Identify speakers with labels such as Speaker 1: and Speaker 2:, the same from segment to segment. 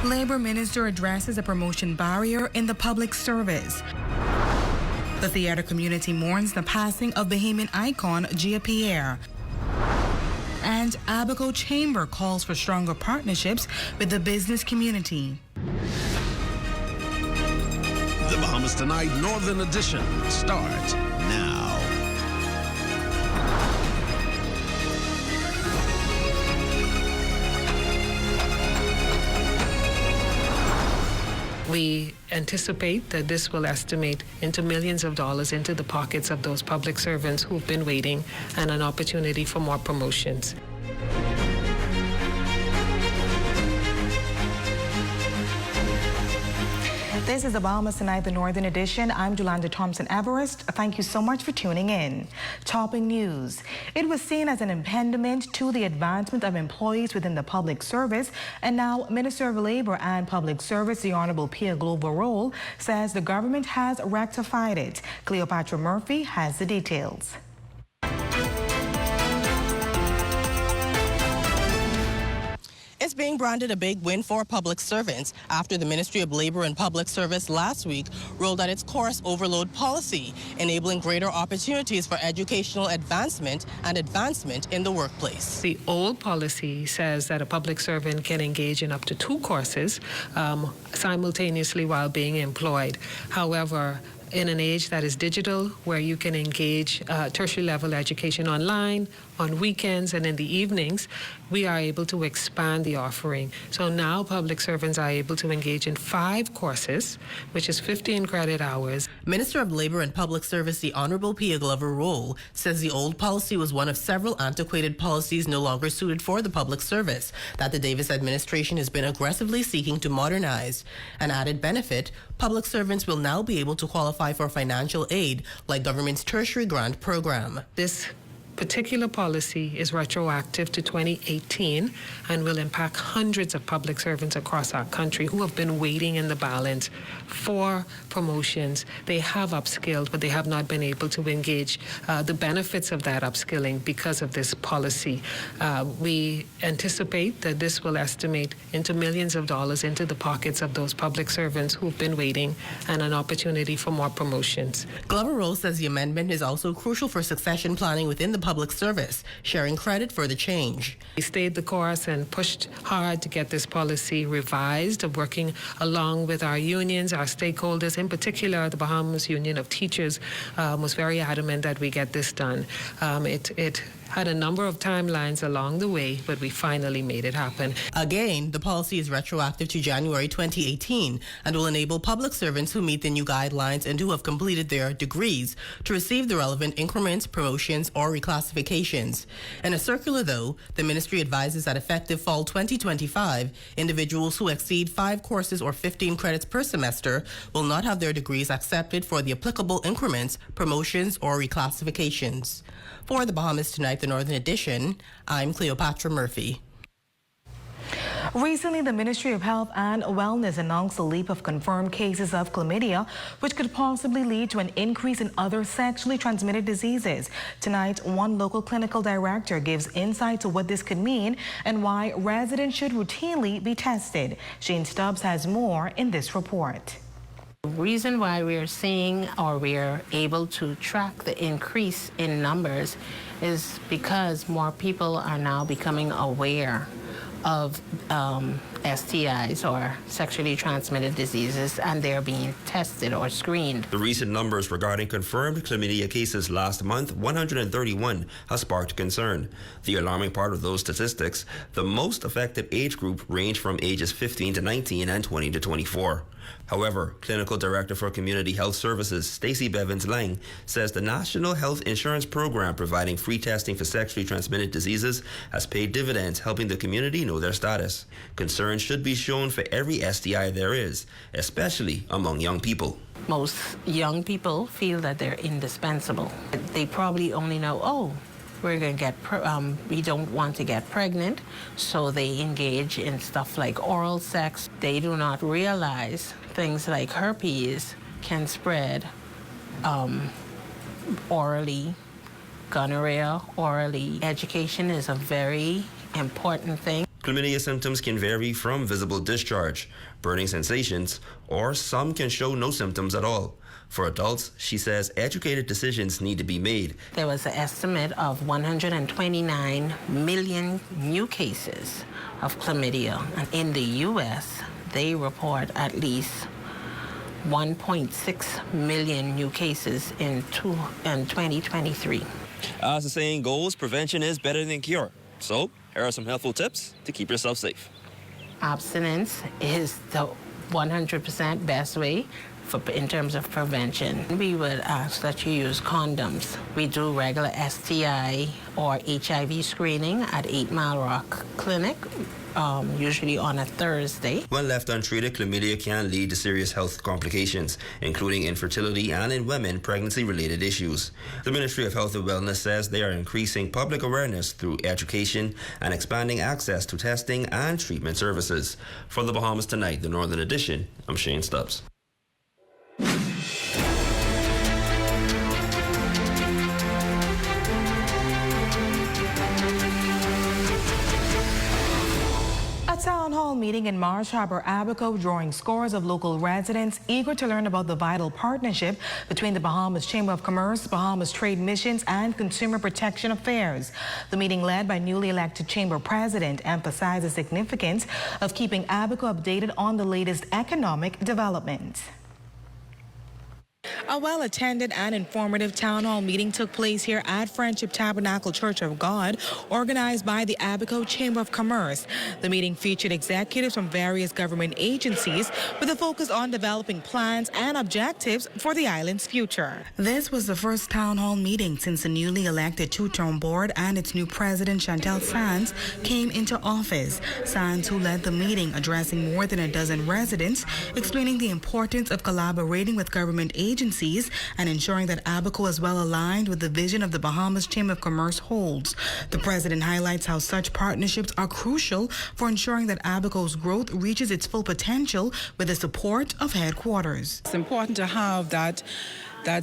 Speaker 1: Labor Minister addresses a promotion barrier in the public service. The theater community mourns the passing of Bahamian icon Gea Pierre. And Abaco Chamber calls for stronger partnerships with the business community.
Speaker 2: The Bahamas Tonight Northern Edition starts now.
Speaker 3: We anticipate that this will estimate into millions of dollars into the pockets of those public servants who've been waiting and an opportunity for more promotions.
Speaker 1: This is the Bahamas Tonight, the Northern Edition. I'm Jolanda Thompson-Everest. Thank you so much for tuning in. Topping news. It was seen as an impediment to the advancement of employees within the public service, and now Minister of Labor and Public Service, the Honorable Pierre says the government has rectified it. Cleopatra Murphy has the details.
Speaker 4: It's being branded a big win for public servants after the Ministry of Labor and Public Service last week rolled out its course overload policy, enabling greater opportunities for educational advancement and advancement in the workplace.
Speaker 3: The old policy says that a public servant can engage in up to 2 courses simultaneously while being employed. However, in an age that is digital, where you can engage tertiary level education online, on weekends and in the evenings, we are able to expand the offering. So now public servants are able to engage in 5 courses, which is 15 credit hours.
Speaker 4: Minister of Labor and Public Service, the Honorable Pierre says the old policy was one of several antiquated policies no longer suited for the public service that the Davis administration has been aggressively seeking to modernize. An added benefit, public servants will now be able to qualify for financial aid like government's tertiary grant program.
Speaker 3: This particular policy is retroactive to 2018 and will impact hundreds of public servants across our country who have been waiting in the balance for promotions. They have upskilled, but they have not been able to engage the benefits of that upskilling because of this policy. We anticipate that this will estimate into millions of dollars into the pockets of those public servants who've been waiting and an opportunity for more promotions.
Speaker 4: Glover says the amendment is also crucial for succession planning within the public service, sharing credit for the change.
Speaker 3: We stayed the course and pushed hard to get this policy revised, working along with our unions, our stakeholders, in particular the Bahamas Union of Teachers was very adamant that we get this done. It had a number of timelines along the way, but we finally made it happen.
Speaker 4: Again, the policy is retroactive to January 2018 and will enable public servants who meet the new guidelines and who have completed their degrees to receive the relevant increments, promotions, or reclassifications. In a circular, though, the ministry advises that effective fall 2025, individuals who exceed 5 courses or 15 credits per semester will not have their degrees accepted for the applicable increments, promotions, or reclassifications. For the Bahamas Tonight, the Northern Edition, I'm Cleopatra Murphy.
Speaker 1: Recently, the Ministry of Health and Wellness announced a leap of confirmed cases of chlamydia, which could possibly lead to an increase in other sexually transmitted diseases. Tonight, one local clinical director gives insight to what this could mean and why residents should routinely be tested. Shane Stubbs has more in this report.
Speaker 5: The reason why we're seeing or we're able to track the increase in numbers is because more people are now becoming aware of STIs or sexually transmitted diseases, and they're being tested or screened.
Speaker 6: The recent numbers regarding confirmed chlamydia cases last month, 131, has sparked concern. The alarming part of those statistics, the most affected age group ranged from ages 15 to 19 and 20 to 24. However, Clinical Director for Community Health Services, Stacey Bevins-Lang, says the National Health Insurance Program providing free testing for sexually transmitted diseases has paid dividends, helping the community know their status. Concern should be shown for every STI there is, especially among young people.
Speaker 5: Most young people feel that they're indispensable. They probably only know, oh, we're going to get, we don't want to get pregnant, so they engage in stuff like oral sex. They do not realize things like herpes can spread orally, gonorrhea orally. Education is a very important thing.
Speaker 6: Chlamydia symptoms can vary from visible discharge, burning sensations, or some can show no symptoms at all. For adults, she says educated decisions need to be made.
Speaker 5: There was an estimate of 129 million new cases of chlamydia. And in the U.S., they report at least 1.6 million new cases in 2023.
Speaker 6: As the saying goes, prevention is better than cure. So, here are some helpful tips to keep yourself safe.
Speaker 5: Abstinence is the 100% best way in terms of prevention. We would ask that you use condoms. We do regular STI or HIV screening at 8 Mile Rock Clinic, usually on a Thursday.
Speaker 6: When left untreated, chlamydia can lead to serious health complications, including infertility and in women, pregnancy-related issues. The Ministry of Health and Wellness says they are increasing public awareness through education and expanding access to testing and treatment services. For the Bahamas Tonight, the Northern Edition, I'm Shane Stubbs.
Speaker 1: A town hall meeting in Marsh Harbor, Abaco, drawing scores of local residents eager to learn about the vital partnership between the Bahamas Chamber of Commerce, Bahamas Trade Missions, and Consumer Protection Affairs. The meeting, led by newly elected chamber president, emphasized the significance of keeping Abaco updated on the latest economic developments. A well-attended and informative town hall meeting took place here at Friendship Tabernacle Church of God, organized by the Abaco Chamber of Commerce. The meeting featured executives from various government agencies with a focus on developing plans and objectives for the island's future. This was the first town hall meeting since the newly elected two-term board and its new president, Chantel Sands, came into office. Sands, who led the meeting, addressing more than a dozen residents, explaining the importance of collaborating with government agencies and ensuring that Abaco is well aligned with the vision of the Bahamas Chamber of Commerce holds. The president highlights how such partnerships are crucial for ensuring that Abaco's growth reaches its full potential with the support of headquarters.
Speaker 7: It's important to have that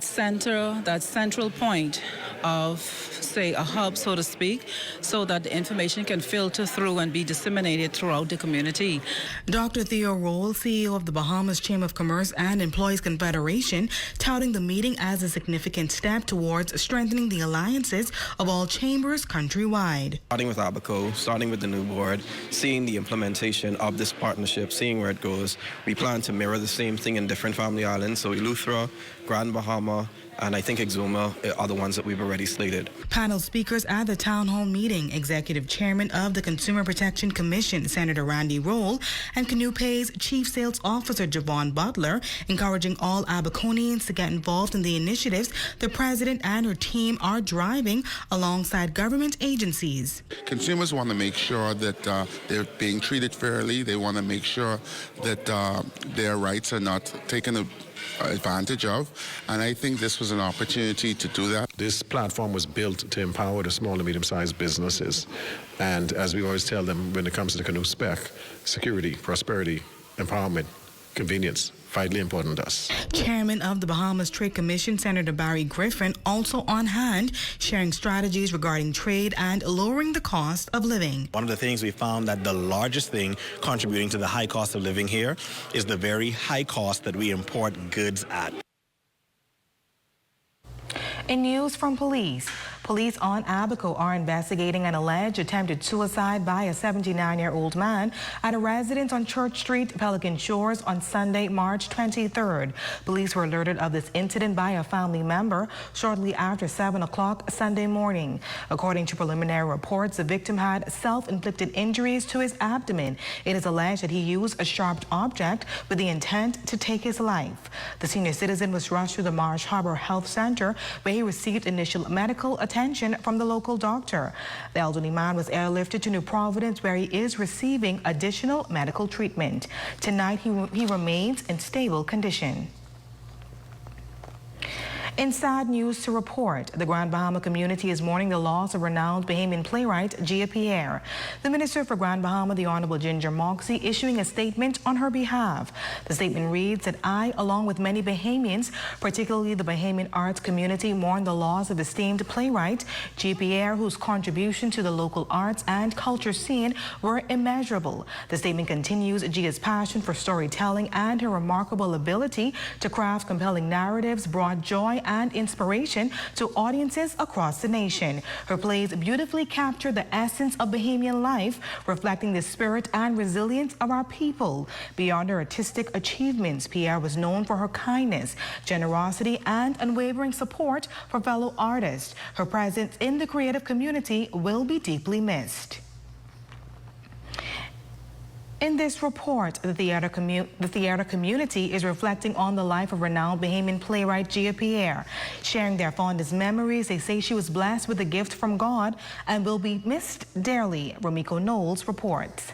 Speaker 7: central point of, say, a hub, so to speak, so that the information can filter through and be disseminated throughout the community.
Speaker 1: Dr. Theo Roll, CEO of the Bahamas Chamber of Commerce and Employees Confederation, touting the meeting as a significant step towards strengthening the alliances of all chambers countrywide.
Speaker 8: Starting with Abaco, starting with the new board, seeing the implementation of this partnership, seeing where it goes, we plan to mirror the same thing in different family islands, so Eleuthera, Grand Bahama, and I think Exuma are the ones that we've already slated.
Speaker 1: Panel speakers at the town hall meeting, Executive Chairman of the Consumer Protection Commission, Senator Randy Roll, and Canoe Pay's Chief Sales Officer, Javon Butler, encouraging all Abaconians to get involved in the initiatives the president and her team are driving alongside government agencies.
Speaker 9: Consumers want to make sure that they're being treated fairly. They want to make sure that their rights are not taken advantage of, and I think this was an opportunity to do that.
Speaker 10: This platform was built to empower the small and medium-sized businesses, and as we always tell them when it comes to the Canoe spec, security, prosperity, empowerment, convenience, vitally important to us.
Speaker 1: Chairman of the Bahamas Trade Commission, Senator Barry Griffin, also on hand, sharing strategies regarding trade and lowering the cost of living.
Speaker 11: One of the things we found that the largest thing contributing to the high cost of living here is the very high cost that we import goods at.
Speaker 1: In news from police on Abaco are investigating an alleged attempted suicide by a 79-year-old man at a residence on Church Street, Pelican Shores on Sunday, March 23rd. Police were alerted of this incident by a family member shortly after 7 o'clock Sunday morning. According to preliminary reports, the victim had self-inflicted injuries to his abdomen. It is alleged that he used a sharp object with the intent to take his life. The senior citizen was rushed to the Marsh Harbor Health Center, where he received initial medical attention from the local doctor. The elderly man was airlifted to New Providence, where he is receiving additional medical treatment. Tonight, he remains in stable condition. In sad news to report, the Grand Bahama community is mourning the loss of renowned Bahamian playwright Gea Pierre. The Minister for Grand Bahama, the Honorable Ginger Moxie, issuing a statement on her behalf. The statement reads that I, along with many Bahamians, particularly the Bahamian arts community, mourn the loss of esteemed playwright Gea Pierre, whose contribution to the local arts and culture scene were immeasurable. The statement continues Gea's passion for storytelling and her remarkable ability to craft compelling narratives brought joy and inspiration to audiences across the nation. Her plays beautifully capture the essence of Bahamian life, reflecting the spirit and resilience of our people. Beyond her artistic achievements, Pierre was known for her kindness, generosity, and unwavering support for fellow artists. Her presence in the creative community will be deeply missed. In this report, the theater community is reflecting on the life of renowned Bahamian playwright Gea Pierre. Sharing their fondest memories, they say she was blessed with a gift from God and will be missed dearly. Romiko Knowles reports.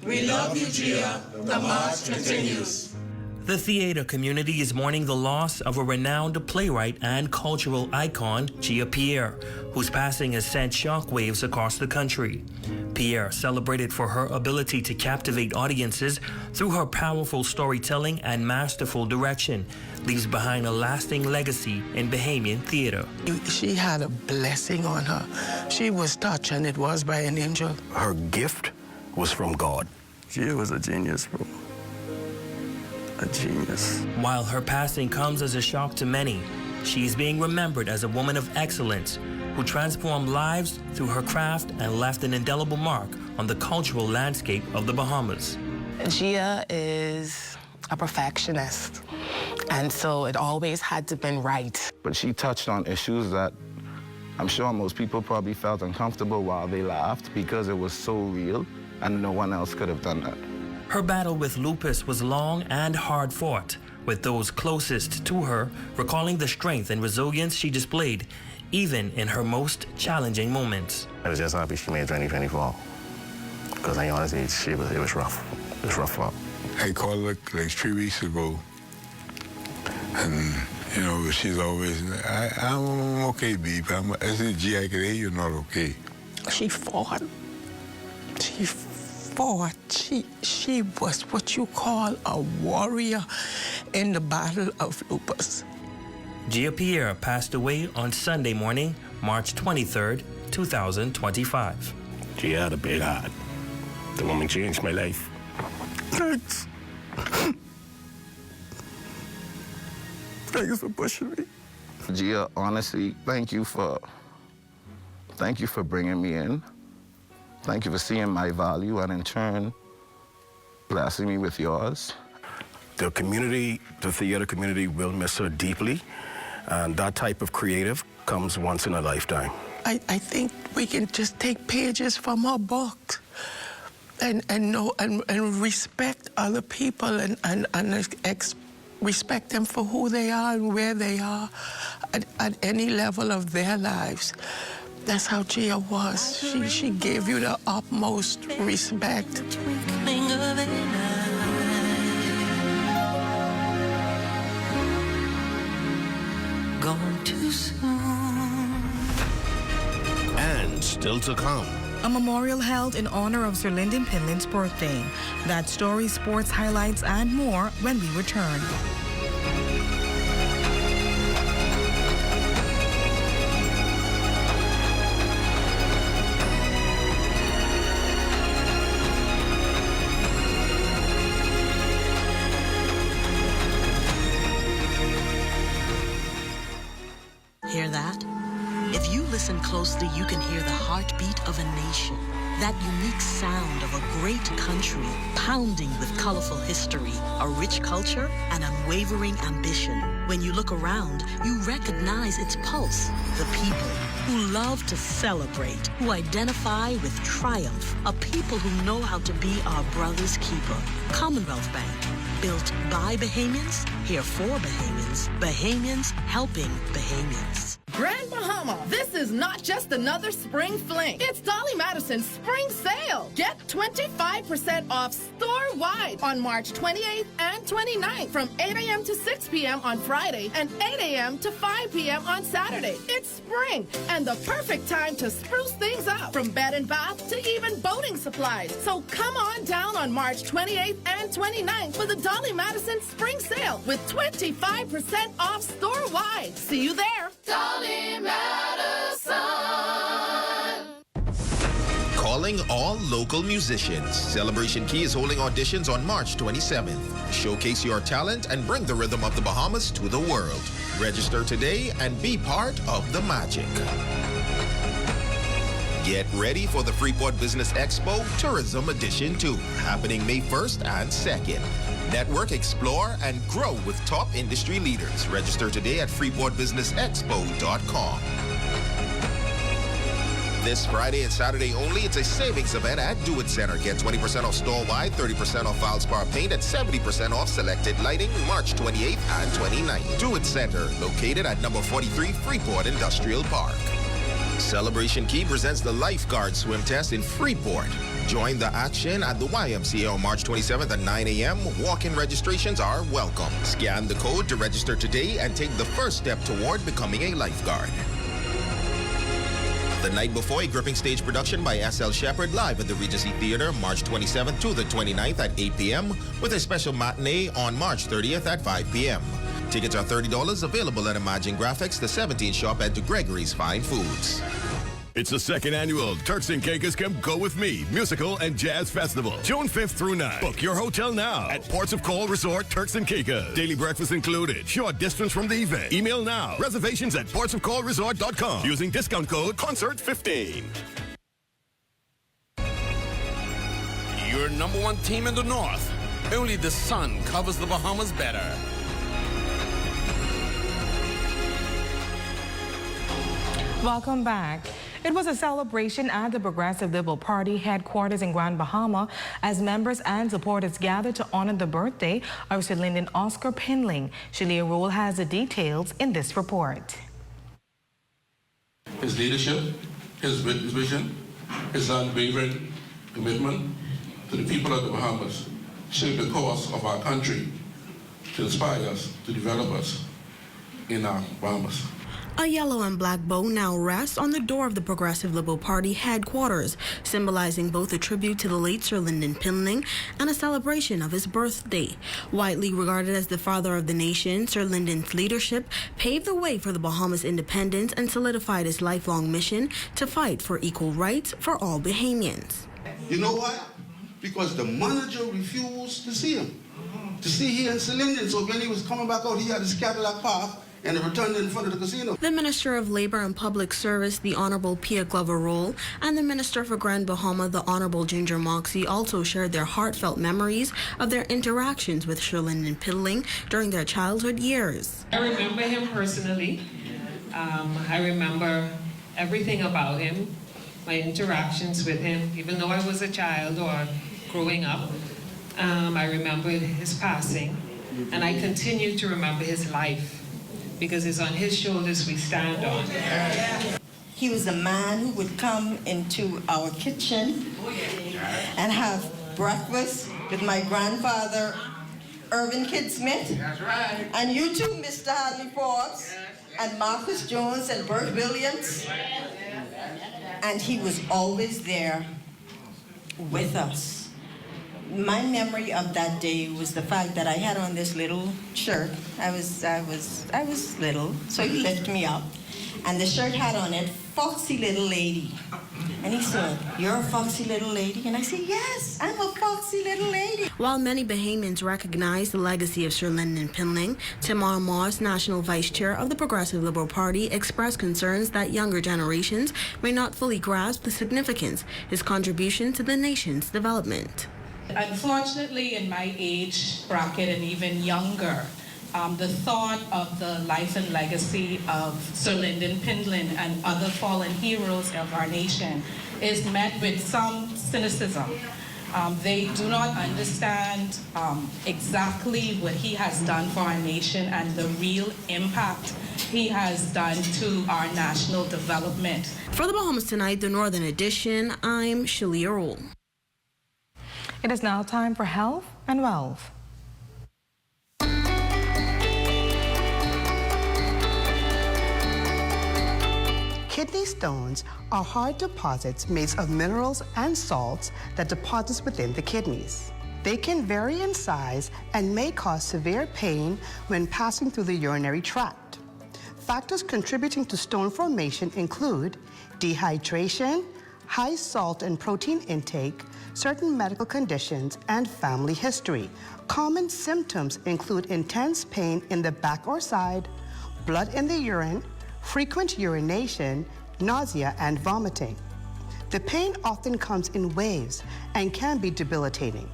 Speaker 12: We love you, Gea. The march continues.
Speaker 13: The theater community is mourning the loss of a renowned playwright and cultural icon, Gea Pierre, whose passing has sent shockwaves across the country. Pierre, celebrated for her ability to captivate audiences through her powerful storytelling and masterful direction, leaves behind a lasting legacy in Bahamian theater.
Speaker 14: She had a blessing on her. She was touched, and it was by an angel.
Speaker 15: Her gift was from God.
Speaker 16: Gea was a genius, bro. A genius.
Speaker 13: While her passing comes as a shock to many, she is being remembered as a woman of excellence who transformed lives through her craft and left an indelible mark on the cultural landscape of the Bahamas.
Speaker 17: Gea is a perfectionist, and so it always had to be right.
Speaker 16: But she touched on issues that I'm sure most people probably felt uncomfortable while they laughed because it was so real and no one else could have done that.
Speaker 13: Her battle with lupus was long and hard fought, with those closest to her recalling the strength and resilience she displayed, even in her most challenging moments.
Speaker 15: I was just happy she made 2024, because I honestly, it was rough. It was rough for her.
Speaker 18: I called her like 3 weeks ago, and you know, she's always, I'm okay, babe. I said, Gee, I can hear you're not okay.
Speaker 14: She fought. She was what you call a warrior in the battle of lupus.
Speaker 13: Gea Pierre passed away on Sunday morning, March 23rd, 2025.
Speaker 15: Gea had a big heart. The woman changed my life.
Speaker 16: Thanks. Thanks for pushing me. Gea, honestly, thank you for bringing me in. Thank you for seeing my value and in turn, blessing me with yours.
Speaker 15: The community, the theater community will miss her deeply, and that type of creative comes once in a lifetime.
Speaker 14: I think we can just take pages from her book and respect other people and respect them for who they are and where they are at any level of their lives. That's how Gea was. She gave you the utmost respect.
Speaker 2: Gone too soon. And still to come.
Speaker 1: A memorial held in honor of Sir Pindling's birthday. That story, sports highlights, and more when we return.
Speaker 19: Hear that? If you listen closely, you can hear the heartbeat of a nation. That unique sound of a great country pounding with colorful history, a rich culture, and unwavering ambition. When you look around, you recognize its pulse. The people who love to celebrate, who identify with triumph, a people who know how to be our brother's keeper. Commonwealth Bank, built by Bahamians, here for Bahamians, Bahamians helping Bahamians.
Speaker 20: Grand Bahama, this is not just another spring fling. It's Dolly Madison's spring sale. Get 25% off store-wide on March 28th and 29th from 8 a.m. to 6 p.m. on Friday and 8 a.m. to 5 p.m. on Saturday. It's spring and the perfect time to spruce things up, from bed and bath to even boating supplies. So come on down on March 28th and 29th for the Dolly Madison spring sale with 25% off store-wide. See you there. Dolly Madison.
Speaker 21: Calling all local musicians. Celebration Key is holding auditions on March 27th. Showcase your talent and bring the rhythm of the Bahamas to the world. Register today and be part of the magic. Get ready for the Freeport Business Expo Tourism Edition 2, happening May 1st and 2nd. Network, explore, and grow with top industry leaders. Register today at freeportbusinessexpo.com. This Friday and Saturday only, it's a savings event at Do It Center. Get 20% off store-wide, 30% off Valspar paint, and 70% off selected lighting March 28th and 29th. Do It Center, located at number 43 Freeport Industrial Park. Celebration Key presents the Lifeguard Swim Test in Freeport. Join the action at the YMCA on March 27th at 9 a.m. Walk-in registrations are welcome. Scan the code to register today and take the first step toward becoming a lifeguard. The night before, a gripping stage production by S.L. Shepard live at the Regency Theater, March 27th to the 29th at 8 p.m. with a special matinee on March 30th at 5 p.m. Tickets are $30, available at Imagine Graphics, the 17th shop at De Gregory's Fine Foods.
Speaker 22: It's the second annual Turks and Caicos Come Go With Me Musical and Jazz Festival, June 5th through 9th. Book your hotel now at Ports of Call Resort, Turks and Caicos. Daily breakfast included. Short distance from the event. Email now. Reservations at portsofcallresort.com using discount code CONCERT15.
Speaker 23: Your number one team in the North. Only the sun covers the Bahamas better.
Speaker 1: Welcome back. It was a celebration at the Progressive Liberal Party headquarters in Grand Bahama as members and supporters gathered to honor the birthday of Sir Lyndon Oscar Pindling. Shalia Rule has the details in this report.
Speaker 24: His leadership, his vision, his unwavering commitment to the people of the Bahamas shaped the course of our country to inspire us, to develop us in our Bahamas.
Speaker 25: A yellow and black bow now rests on the door of the Progressive Liberal Party headquarters, symbolizing both a tribute to the late Sir Lyndon Pindling and a celebration of his birthday. Widely regarded as the father of the nation, Sir Lyndon's leadership paved the way for the Bahamas' independence and solidified his lifelong mission to fight for equal rights for all Bahamians.
Speaker 26: You know why? Because the manager refused to see him, to see he and Sir Lyndon. So when he was coming back out, he had his Cadillac parked and it returned in front of the casino.
Speaker 25: The Minister of Labor and Public Service, the Honorable Pierre Glover-Roll, and the Minister for Grand Bahama, the Honorable Ginger Moxie, also shared their heartfelt memories of their interactions with Sir Lyndon Pindling during their childhood years.
Speaker 3: I remember him personally. I remember everything about him, my interactions with him, even though I was a child or growing up. I remember his passing, and I continue to remember his life, because it's on his shoulders we stand on.
Speaker 27: He was a man who would come into our kitchen and have breakfast with my grandfather, Irvin Kidd Smith. That's right. And you too, Mr. Hadley Forbes, and Marcus Jones and Bert Williams. And he was always there with us. My memory of that day was the fact that I had on this little shirt. I was little, so he lifted me up, and the shirt had on it, "Foxy Little Lady." And he said, "You're a foxy little lady?" And I said, "Yes, I'm a foxy little lady."
Speaker 25: While many Bahamians recognize the legacy of Sir Lyndon Pindling, Tamar Moss, National Vice Chair of the Progressive Liberal Party, expressed concerns that younger generations may not fully grasp the significance of his contribution to the nation's development.
Speaker 28: Unfortunately, in my age bracket and even younger, the thought of the life and legacy of Sir Lyndon Pindling and other fallen heroes of our nation is met with some cynicism. They do not understand exactly what he has done for our nation and the real impact he has done to our national development.
Speaker 25: For the Bahamas Tonight, the Northern Edition, I'm Shalia Rule.
Speaker 1: It is now time for Health and Wealth.
Speaker 4: Kidney stones are hard deposits made of minerals and salts that deposit within the kidneys. They can vary in size and may cause severe pain when passing through the urinary tract. Factors contributing to stone formation include dehydration, high salt and protein intake, certain medical conditions, and family history. Common symptoms include intense pain in the back or side, blood in the urine, frequent urination, nausea, and vomiting. The pain often comes in waves and can be debilitating.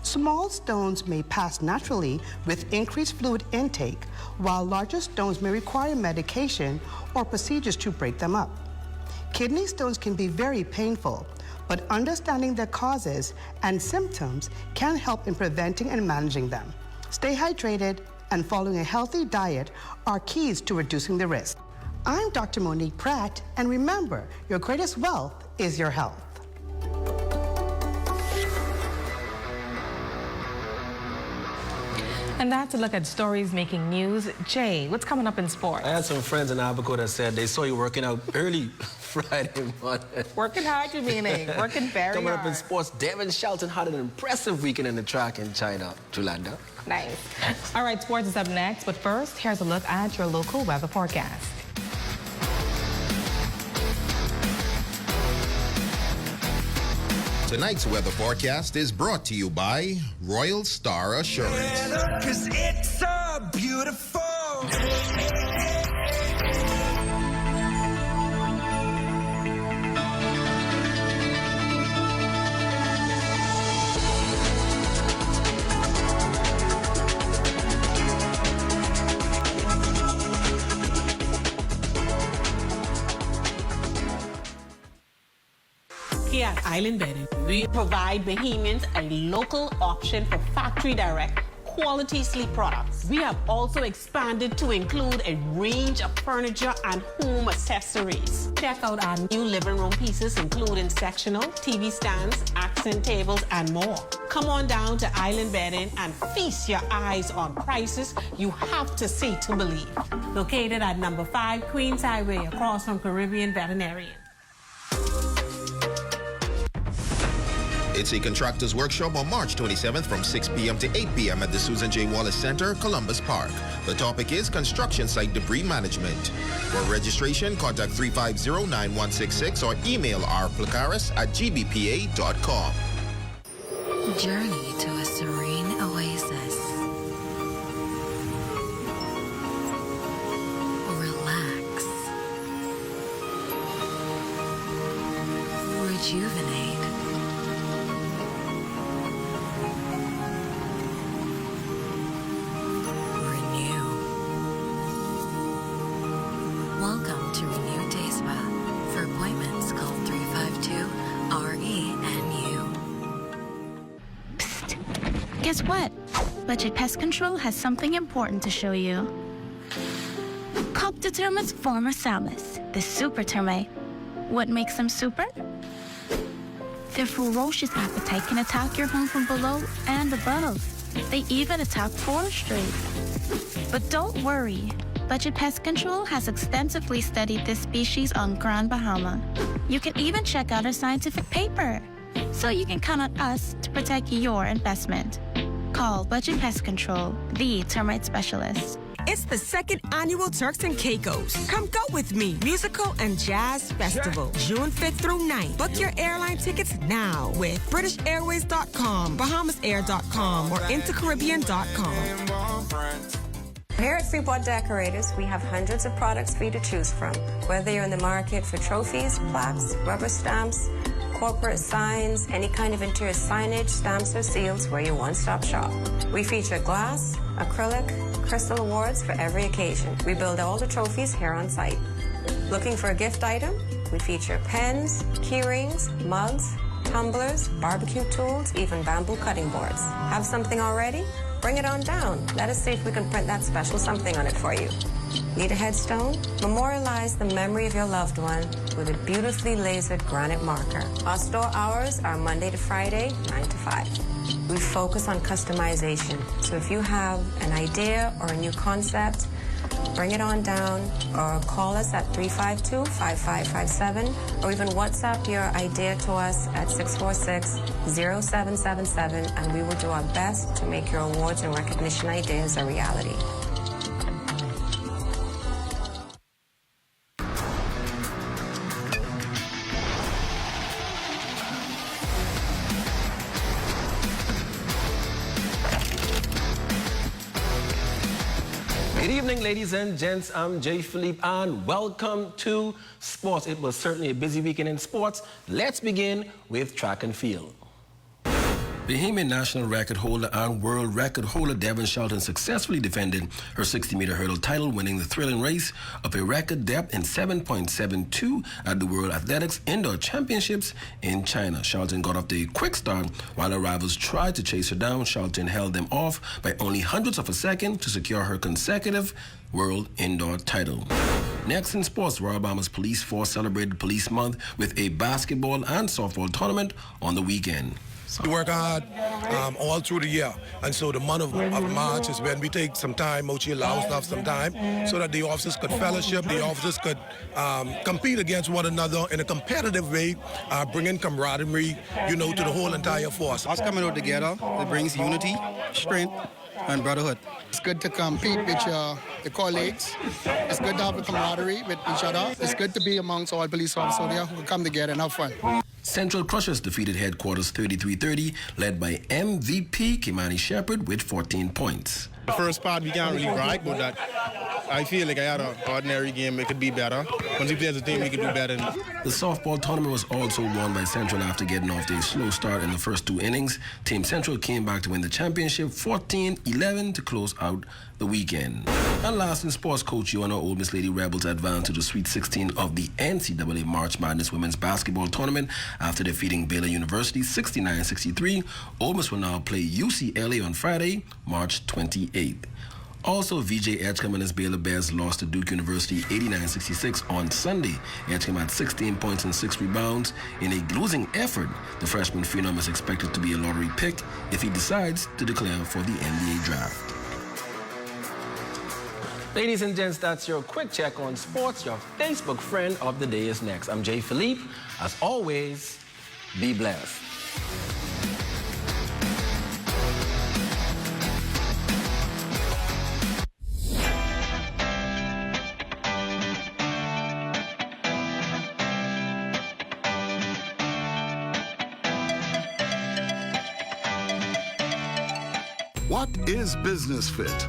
Speaker 4: Small stones may pass naturally with increased fluid intake, while larger stones may require medication or procedures to break them up. Kidney stones can be very painful, but understanding their causes and symptoms can help in preventing and managing them. Stay hydrated and following a healthy diet are keys to reducing the risk. I'm Dr. Monique Pratt, and remember, your greatest wealth is your health.
Speaker 1: And that's a look at stories making news. Jay, what's coming up in sports?
Speaker 5: I had some friends in Abaco that said they saw you working out early Friday morning.
Speaker 1: Working hard, you meaning? Working very
Speaker 5: Coming
Speaker 1: hard.
Speaker 5: up in sports, Devin Shelton had an impressive weekend in the track in China. Julanda.
Speaker 1: Nice. All right, sports is up next, but first, here's a look at your local weather forecast.
Speaker 21: Tonight's weather forecast is brought to you by Royal Star Assurance.
Speaker 6: Cause it's so beautiful.
Speaker 7: Here at Island Bedding, we provide Bahamians a local option for factory direct quality sleep products. We have also expanded to include a range of furniture and home accessories. Check out our new living room pieces, including sectional, TV stands, accent tables, and more. Come on down to Island Bedding and feast your eyes on prices you have to see to believe. Located at number 5 Queens Highway, across from Caribbean Veterinarian.
Speaker 21: It's a contractor's workshop on March 27th from 6 p.m. to 8 p.m. at the Susan J. Wallace Center, Columbus Park. The topic is construction site debris management. For registration, contact 350-9166 or email rplacaris@gbpa.com.
Speaker 8: Journey to a serene oasis. Relax. Rejuvenate. Welcome to Renew Day Spa. For appointments, call 352-RENU.
Speaker 9: Psst. Guess what? Budget Pest Control has something important to show you. Cop the termites' former Salmus, the super termite. What makes them super? Their ferocious appetite can attack your home from below and above. They even attack forestry. But don't worry. Budget Pest Control has extensively studied this species on Grand Bahama. You can even check out our scientific paper, so you can count on us to protect your investment. Call Budget Pest Control, the termite specialist.
Speaker 10: It's the second annual Turks and Caicos. Come go with me, musical and jazz festival, June 5th through 9th. Book your airline tickets now with BritishAirways.com, BahamasAir.com, or InterCaribbean.com.
Speaker 11: Here at Freeport Decorators, we have hundreds of products for you to choose from. Whether you're in the market for trophies, plaques, rubber stamps, corporate signs, any kind of interior signage, stamps, or seals, we're your one-stop shop. We feature glass, acrylic, crystal awards for every occasion. We build all the trophies here on site. Looking for a gift item? We feature pens, key rings, mugs, tumblers, barbecue tools, even bamboo cutting boards. Have something already? Bring it on down. Let us see if we can print that special something on it for you. Need a headstone? Memorialize the memory of your loved one with a beautifully lasered granite marker. Our store hours are Monday to Friday, 9 to 5. We focus on customization. So if you have an idea or a new concept, bring it on down or call us at 352-5557 or even WhatsApp your idea to us at 646-0777 and we will do our best to make your awards and recognition ideas a reality.
Speaker 5: Good evening, ladies and gents. I'm Jay Philippe, and welcome to Sports. It was certainly a busy weekend in sports. Let's begin with track and field. Bahamian national record holder and world record holder Devon Shelton successfully defended her 60-meter hurdle title, winning the thrilling race up a record depth in 7.72 at the World Athletics Indoor Championships in China. Shelton got off to a quick start while her rivals tried to chase her down. Shelton held them off by only hundredths of a second to secure her consecutive World Indoor title. Next in sports, Royal Bahamas Police Force celebrated Police Month with a basketball and softball tournament on the weekend.
Speaker 2: We work hard all through the year, and so the month of March is when we take some time out here, allow stuff some time, so that the officers could fellowship, the officers could compete against one another in a competitive way, bringing camaraderie, to the whole entire force.
Speaker 12: Us coming out together, it brings unity, strength, and brotherhood. It's good to compete with your colleagues. It's good to have a camaraderie with each other. It's good to be amongst all police officers there who come together and have fun.
Speaker 5: Central Crushers defeated Headquarters 33-30, led by MVP Kimani Shepherd with 14 points.
Speaker 2: The first part, we can't really brag about that. I feel like I had an ordinary game. It could be better. Once we play as a team, we could do better.
Speaker 5: The softball tournament was also won by Central after getting off to a slow start in the first two innings. Team Central came back to win the championship 14-11 to close out the weekend. And last in sports, Coach Joanna Old Miss Lady Rebels advanced to the Sweet 16 of the NCAA March Madness Women's Basketball Tournament after defeating Baylor University 69-63. Old Miss will now play UCLA on Friday, March 28th. Also, VJ Edgecombe and his Baylor Bears lost to Duke University 89-66 on Sunday. Edgecombe had 16 points and 6 rebounds. In a losing effort, the freshman phenom is expected to be a lottery pick if he decides to declare for the NBA draft. Ladies and gents, that's your quick check on sports. Your Facebook friend of the day is next. I'm Jay Philippe. As always, be blessed.
Speaker 13: What is Business Fit?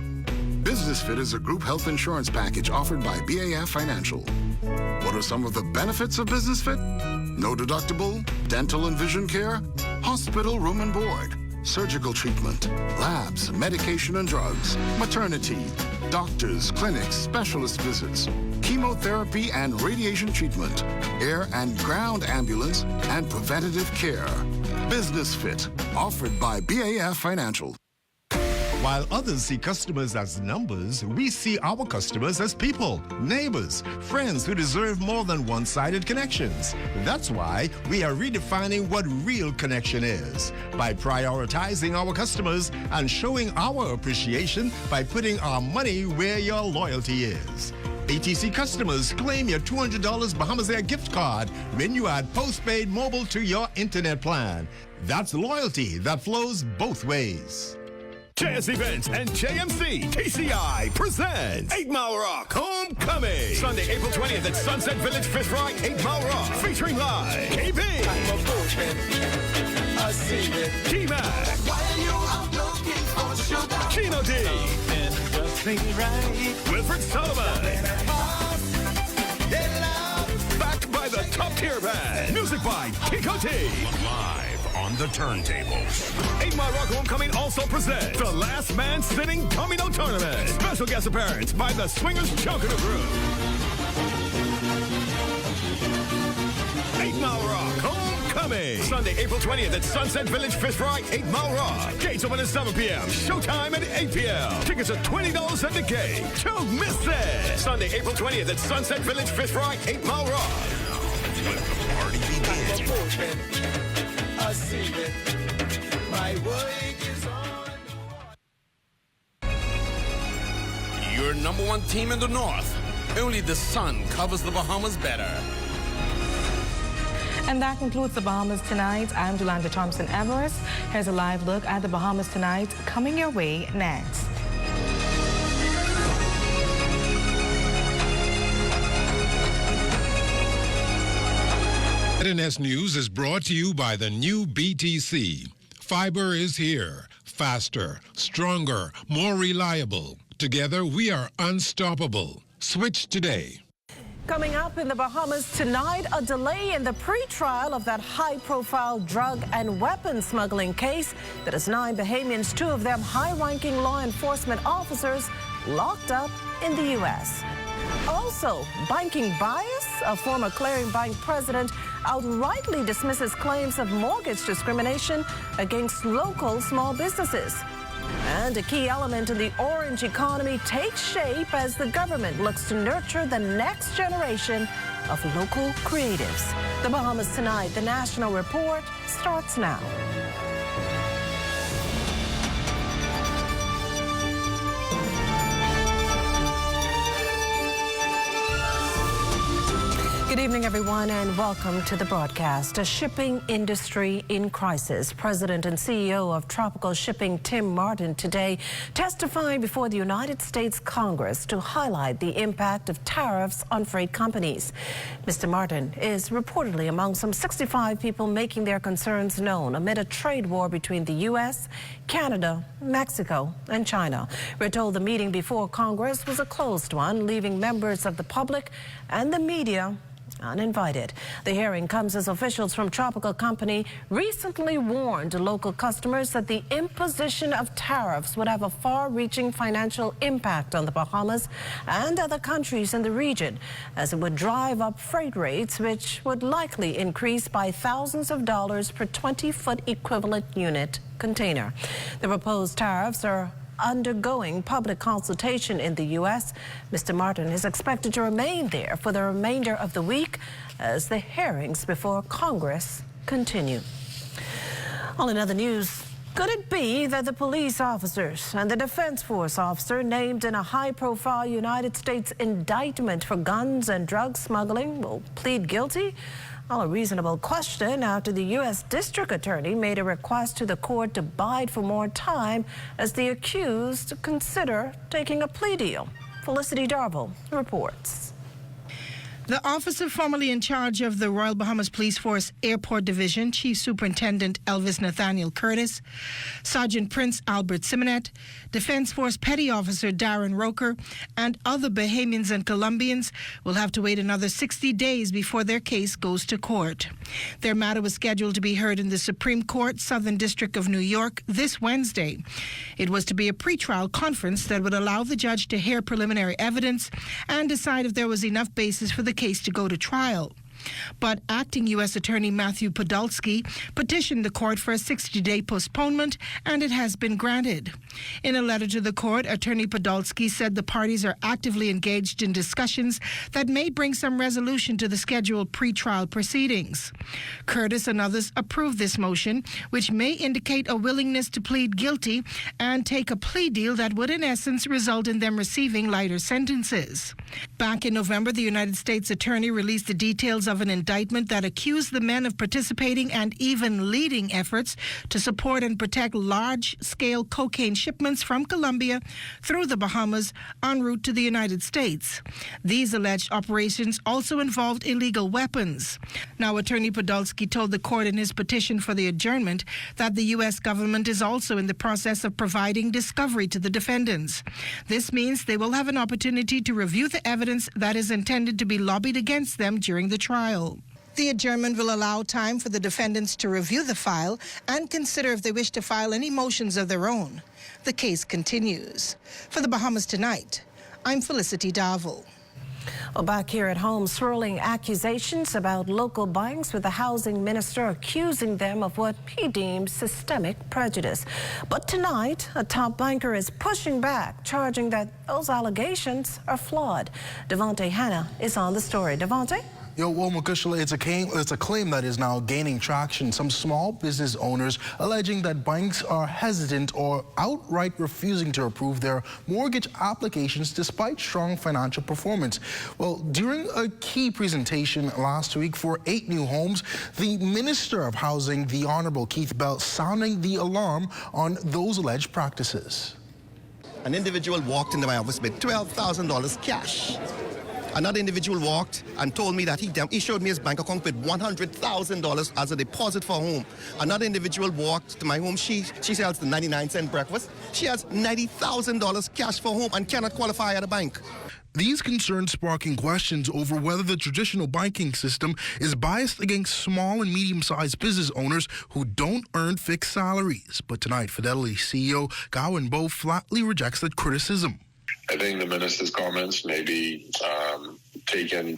Speaker 13: Business Fit is a group health insurance package offered by BAF Financial. What are some of the benefits of Business Fit? No deductible, dental and vision care, hospital room and board, surgical treatment, labs, medication and drugs, maternity, doctors, clinics, specialist visits, chemotherapy and radiation treatment, air and ground ambulance, and preventative care. Business Fit, offered by BAF Financial.
Speaker 14: While others see customers as numbers, we see our customers as people, neighbors, friends who deserve more than one-sided connections. That's why we are redefining what real connection is by prioritizing our customers and showing our appreciation by putting our money where your loyalty is. ATC customers, claim your $200 Bahamas Air gift card when you add postpaid mobile to your internet plan. That's loyalty that flows both ways.
Speaker 22: JS Events and JMC KCI presents 8 Mile Rock Homecoming. Sunday, April 20th at Sunset Village Fitzroy, 8 Mile Rock. Featuring live KB, T-Mac, Chino D, Wilfred Sullivan. Backed by the top tier band. Music by Kiko T. Live on the turntables. 8 Mile Rock Homecoming also presents the Last Man Sitting Domino Tournament. Special guest appearance by the Swingers Chocano Group. 8 Mile Rock Homecoming. coming. Sunday, April 20th at Sunset Village Fish Fry, 8 Mile Rock. Gates open at 7 p.m. Showtime at 8 p.m. Tickets are $20 at the gate. Don't miss it. Sunday, April 20th at Sunset Village Fish Fry, 8 Mile Rock. Let the party begin.
Speaker 6: My work is on.
Speaker 15: Your number one team in the North. Only the sun covers the Bahamas better.
Speaker 1: And that concludes the Bahamas Tonight. I'm Yolanda Thompson-Everest. Here's a live look at the Bahamas Tonight coming your way next.
Speaker 16: NS News is brought to you by the new BTC. Fiber is here. Faster, stronger, more reliable. Together, we are unstoppable. Switch today.
Speaker 17: Coming up in the Bahamas tonight, a delay in the pre-trial of that high-profile drug and weapon smuggling case that has 9 Bahamians, 2 of them high-ranking law enforcement officers, locked up in the U.S. Also, banking bias. A former clearing bank president outrightly dismisses claims of mortgage discrimination against local small businesses. And a key element in the orange economy takes shape as the government looks to nurture the next generation of local creatives. The Bahamas Tonight, the National Report, starts now. Good evening, everyone, and welcome to the broadcast. A shipping industry in crisis. President and CEO of Tropical Shipping, Tim Martin, today testifying before the United States Congress to highlight the impact of tariffs on freight companies. Mr. Martin is reportedly among some 65 people making their concerns known amid a trade war between the U.S., Canada, Mexico, and China. We're told the meeting before Congress was a closed one, leaving members of the public and the media uninvited. The hearing comes as officials from Tropical Company recently warned local customers that the imposition of tariffs would have a far-reaching financial impact on the Bahamas and other countries in the region, as it would drive up freight rates, which would likely increase by thousands of dollars per 20-foot equivalent unit container. The proposed tariffs are undergoing public consultation in the U.S. Mr. Martin is expected to remain there for the remainder of the week as the hearings before Congress continue. On another news, could it be that the police officers and the Defense Force officer named in a high-profile United States indictment for guns and drug smuggling will plead guilty? Well, a reasonable question after the U.S. District Attorney made a request to the court to bide for more time as the accused consider taking a plea deal. Felicity Darville reports.
Speaker 18: The officer formerly in charge of the Royal Bahamas Police Force Airport Division, Chief Superintendent Elvis Nathaniel Curtis, Sergeant Prince Albert Simonet, Defense Force Petty Officer Darren Roker, and other Bahamians and Colombians will have to wait another 60 days before their case goes to court. Their matter was scheduled to be heard in the Supreme Court, Southern District of New York, this Wednesday. It was to be a pretrial conference that would allow the judge to hear preliminary evidence and decide if there was enough basis for the case to go to trial. But acting U.S. Attorney Matthew Podolsky petitioned the court for a 60-day postponement, and it has been granted. In a letter to the court, Attorney Podolsky said the parties are actively engaged in discussions that may bring some resolution to the scheduled pretrial proceedings. Curtis and others approved this motion, which may indicate a willingness to plead guilty and take a plea deal that would in essence result in them receiving lighter sentences. Back in November, the United States Attorney released the details of an indictment that accused the men of participating and even leading efforts to support and protect large-scale cocaine shipments from Colombia through the Bahamas en route to the United States. These alleged operations also involved illegal weapons. Now, Attorney Podolsky told the court in his petition for the adjournment that the U.S. government is also in the process of providing discovery to the defendants. This means they will have an opportunity to review the evidence that is intended to be lobbied against them during the trial. The adjournment will allow time for the defendants to review the file and consider if they wish to file any motions of their own. The case continues. For the Bahamas Tonight, I'm Felicity Darville.
Speaker 17: Well, back here at home, swirling accusations about local banks, with the housing minister accusing them of what he deems systemic prejudice. But tonight, a top banker is pushing back, charging that those allegations are flawed. Devontae Hanna is on the story. Devontae?
Speaker 3: Well, Makushla, it's a claim that is now gaining traction. Some small business owners alleging that banks are hesitant or outright refusing to approve their mortgage applications despite strong financial performance. Well, during a key presentation last week for 8 new homes, the Minister of Housing, the Honorable Keith Bell, sounding the alarm on those alleged practices.
Speaker 19: An individual walked into my office with $12,000 cash. Another individual walked and told me that he showed me his bank account with $100,000 as a deposit for a home. Another individual walked to my home. She sells the 99-cent breakfast. She has $90,000 cash for home and cannot qualify at a bank.
Speaker 3: These concerns sparking questions over whether the traditional banking system is biased against small and medium-sized business owners who don't earn fixed salaries. But tonight, Fidelity CEO Gea flatly rejects that criticism.
Speaker 20: I think the minister's comments may be taken,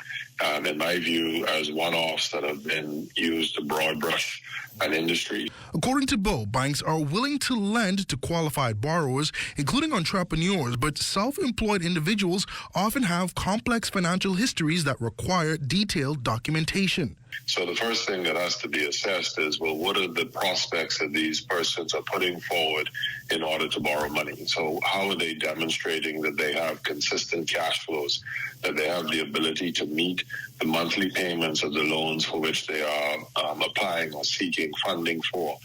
Speaker 20: in my view, as one-offs that have been used to broad brush an industry.
Speaker 3: According to Bo, banks are willing to lend to qualified borrowers, including entrepreneurs, but self-employed individuals often have complex financial histories that require detailed documentation.
Speaker 20: So the first thing that has to be assessed is, well, what are the prospects that these persons are putting forward in order to borrow money? So how are they demonstrating that they have consistent cash flows, that they have the ability to meet the monthly payments of the loans for which they are applying or seeking funding for?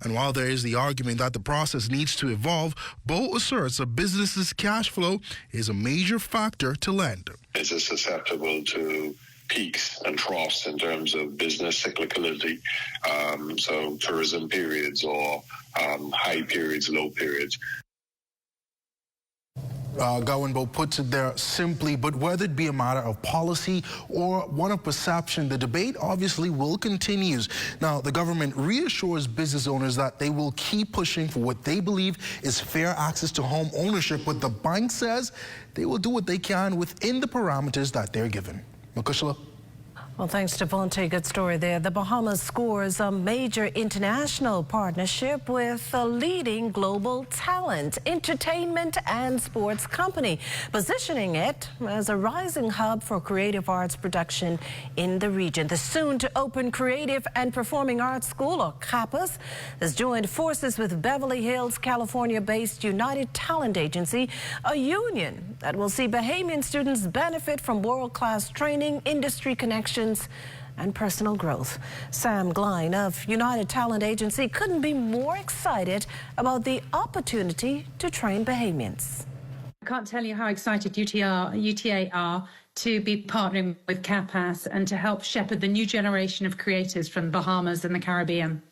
Speaker 3: And while there is the argument that the process needs to evolve, Bo asserts a business's cash flow is a major factor to lend.
Speaker 20: Is it susceptible to peaks and troughs in terms of business cyclicality, so tourism periods or high periods, low periods?
Speaker 3: Gea puts it there simply, but whether it be a matter of policy or one of perception, the debate obviously will continue. Now, the government reassures business owners that they will keep pushing for what they believe is fair access to home ownership, but the bank says they will do what they can within the parameters that they're given. Makushla?
Speaker 17: Well, thanks to Devontae. Good story there. The Bahamas scores a major international partnership with a leading global talent, entertainment and sports company, positioning it as a rising hub for creative arts production in the region. The soon-to-open Creative and Performing Arts School, or CAPAS, has joined forces with Beverly Hills, California-based United Talent Agency, a union that will see Bahamian students benefit from world-class training, industry connections, and personal growth. Sam Glein of United Talent Agency couldn't be more excited about the opportunity to train Bahamians.
Speaker 23: I can't tell you how excited UTA are to be partnering with CAPAS and to help shepherd the new generation of creators from the Bahamas and the Caribbean.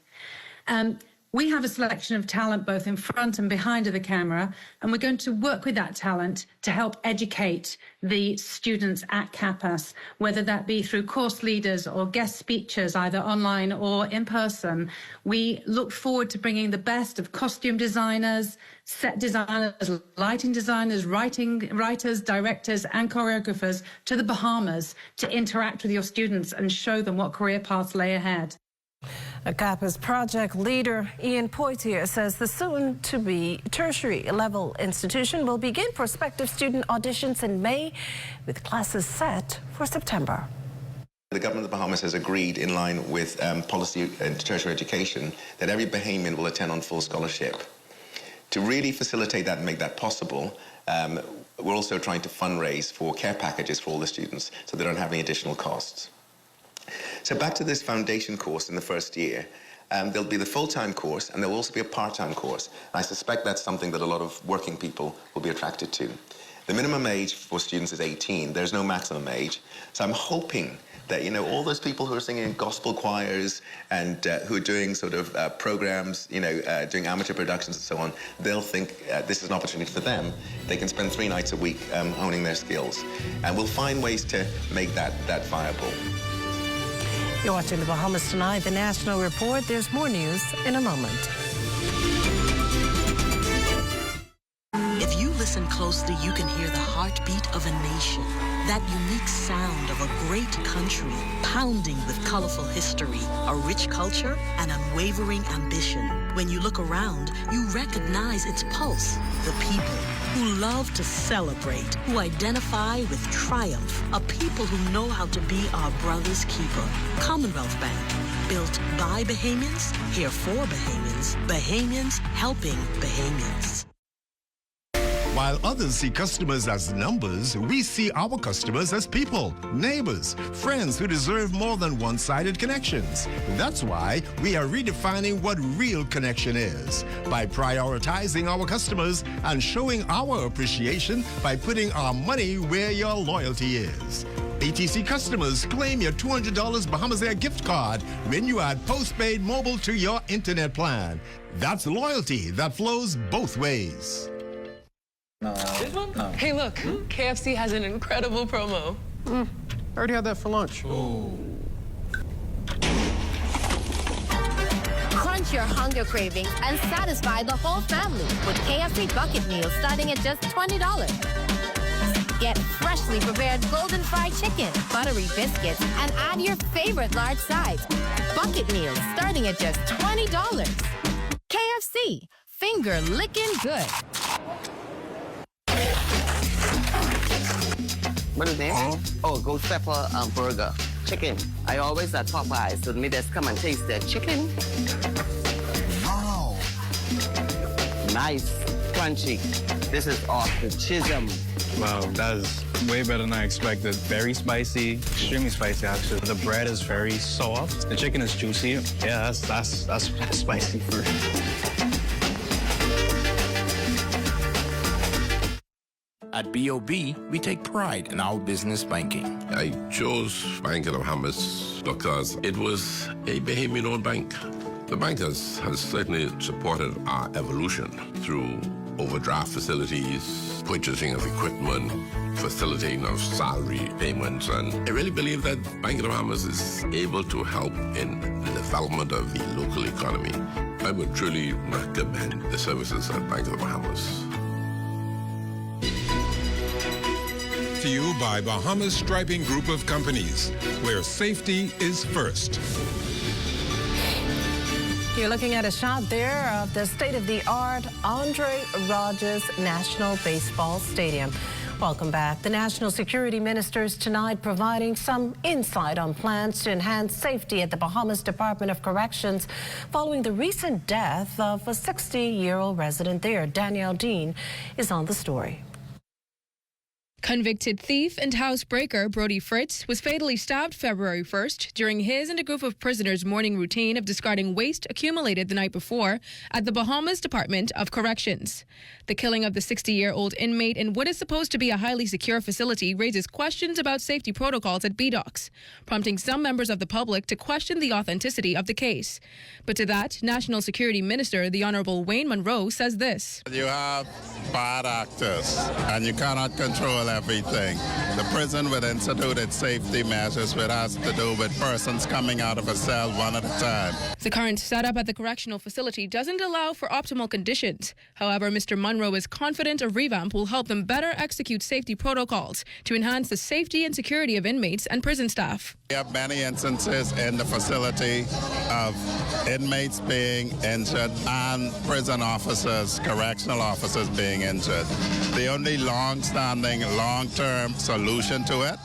Speaker 23: We have a selection of talent both in front and behind of the camera, and we're going to work with that talent to help educate the students at CAPAS, whether that be through course leaders or guest speakers, either online or in person. We look forward to bringing the best of costume designers, set designers, lighting designers, writers, directors, and choreographers to the Bahamas to interact with your students and show them what career paths lay ahead.
Speaker 17: A CAPAS project leader, Ian Poitier, says the soon-to-be tertiary-level institution will begin prospective student auditions in May, with classes set for September.
Speaker 24: The government of the Bahamas has agreed, in line with policy in tertiary education, that every Bahamian will attend on full scholarship. To really facilitate that and make that possible, we're also trying to fundraise for care packages for all the students so they don't have any additional costs. So back to this foundation course in the first year, there'll be the full-time course and there'll also be a part-time course. I suspect that's something that a lot of working people will be attracted to. The minimum age for students is 18. There's no maximum age. So I'm hoping that, you know, all those people who are singing in gospel choirs and who are doing sort of programs, you know, doing amateur productions and so on, they'll think this is an opportunity for them. They can spend 3 nights a week honing their skills. And we'll find ways to make that viable.
Speaker 17: You're watching the Bahamas Tonight, the National Report. There's more news in a moment.
Speaker 4: If you listen closely, you can hear the heartbeat of a nation. That unique sound of a great country, pounding with colorful history, a rich culture, and unwavering ambition. When you look around, you recognize its pulse. The people who love to celebrate, who identify with triumph, a people who know how to be our brother's keeper. Commonwealth Bank, built by Bahamians, here for Bahamians, Bahamians helping Bahamians.
Speaker 14: While others see customers as numbers, we see our customers as people, neighbors, friends who deserve more than one-sided connections. That's why we are redefining what real connection is by prioritizing our customers and showing our appreciation by putting our money where your loyalty is. BTC customers, claim your $200 Bahamas Air gift card when you add postpaid mobile to your internet plan. That's loyalty that flows both ways.
Speaker 7: This one? No. Hey, look, KFC has an incredible promo.
Speaker 8: I already had that for lunch.
Speaker 21: Crunch your hunger cravings and satisfy the whole family with KFC bucket meals starting at just $20. Get freshly prepared golden fried chicken, buttery biscuits, and add your favorite large size. Bucket meals starting at just $20. KFC, finger licking good.
Speaker 25: What is it? Oh, ghost pepper burger. Chicken. I always at Popeyes, so me just come and taste the chicken. Wow. Nice, crunchy. This is off the chisholm.
Speaker 26: Wow, that is way better than I expected. Very spicy, extremely spicy actually. The bread is very soft. The chicken is juicy. Yeah, that's spicy food.
Speaker 27: At BOB, we take pride in our business banking.
Speaker 28: I chose Bank of the Bahamas because it was a Bahamian-owned bank. The bank has certainly supported our evolution through overdraft facilities, purchasing of equipment, facilitating of salary payments, and I really believe that Bank of the Bahamas is able to help in the development of the local economy. I would truly recommend the services at Bank of the Bahamas.
Speaker 16: To you by Bahamas Striping Group of Companies, where safety is first.
Speaker 17: You're looking at a shot there of the state-of-the-art Andre Rogers National Baseball Stadium. Welcome back. The National Security Ministers tonight providing some insight on plans to enhance safety at the Bahamas Department of Corrections following the recent death of a 60-year-old resident there. Danielle Dean is on the story.
Speaker 29: Convicted thief and housebreaker Brody Fritz was fatally stabbed February 1st during his and a group of prisoners' morning routine of discarding waste accumulated the night before at the Bahamas Department of Corrections. The killing of the 60-year-old inmate in what is supposed to be a highly secure facility raises questions about safety protocols at BDOCs, prompting some members of the public to question the authenticity of the case. But to that, National Security Minister, the Honorable Wayne Munro, says this.
Speaker 30: You have bad actors, and you cannot control everything. The prison will institute its safety measures, which has to do with persons coming out of a cell one at a time.
Speaker 29: The current setup at the correctional facility doesn't allow for optimal conditions. However, Mr. Munro is confident a revamp will help them better execute safety protocols to enhance the safety and security of inmates and prison staff.
Speaker 30: We have many instances in the facility of inmates being injured and prison officers, correctional officers being injured. The only long-standing, long-term solution to it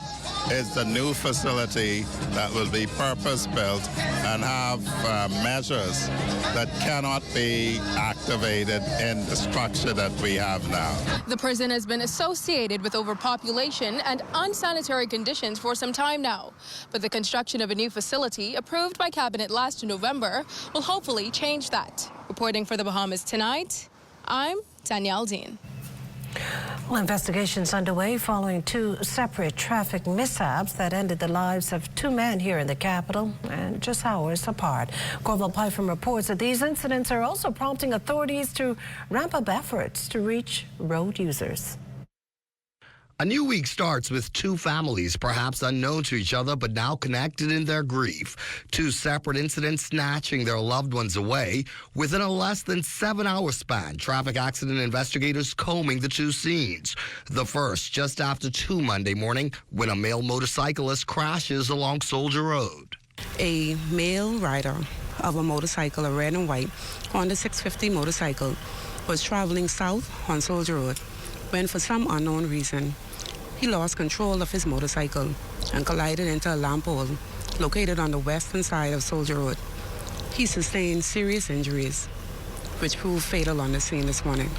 Speaker 30: is the new facility that will be purpose-built and have measures that cannot be activated in the structure that we have now.
Speaker 29: The prison has been associated with overpopulation and unsanitary conditions for some time now. But the construction of a new facility approved by Cabinet last November will hopefully change that. Reporting for the Bahamas Tonight, I'm Danielle Dean.
Speaker 17: Well, investigations underway following two separate traffic mishaps that ended the lives of two men here in the capital and just hours apart. Corporal Python reports that these incidents are also prompting authorities to ramp up efforts to reach road users.
Speaker 2: A new week starts with two families, perhaps unknown to each other, but now connected in their grief. Two separate incidents snatching their loved ones away within a less than 7-hour span. Traffic accident investigators combing the two scenes. The first, just after 2 Monday morning, when a male motorcyclist crashes along Soldier Road.
Speaker 5: A male rider of a motorcycle, a red and white Honda 650 motorcycle, was traveling south on Soldier Road when, for some unknown reason, he lost control of his motorcycle and collided into a lamp pole located on the western side of Soldier Road. He sustained serious injuries, which proved fatal on the scene this morning.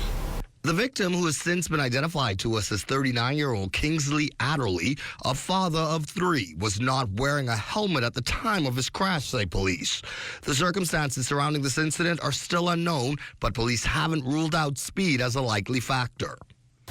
Speaker 2: The victim, who has since been identified to us as 39-year-old Kingsley Adderley, a father of 3, was not wearing a helmet at the time of his crash, say police. The circumstances surrounding this incident are still unknown, but police haven't ruled out speed as a likely factor.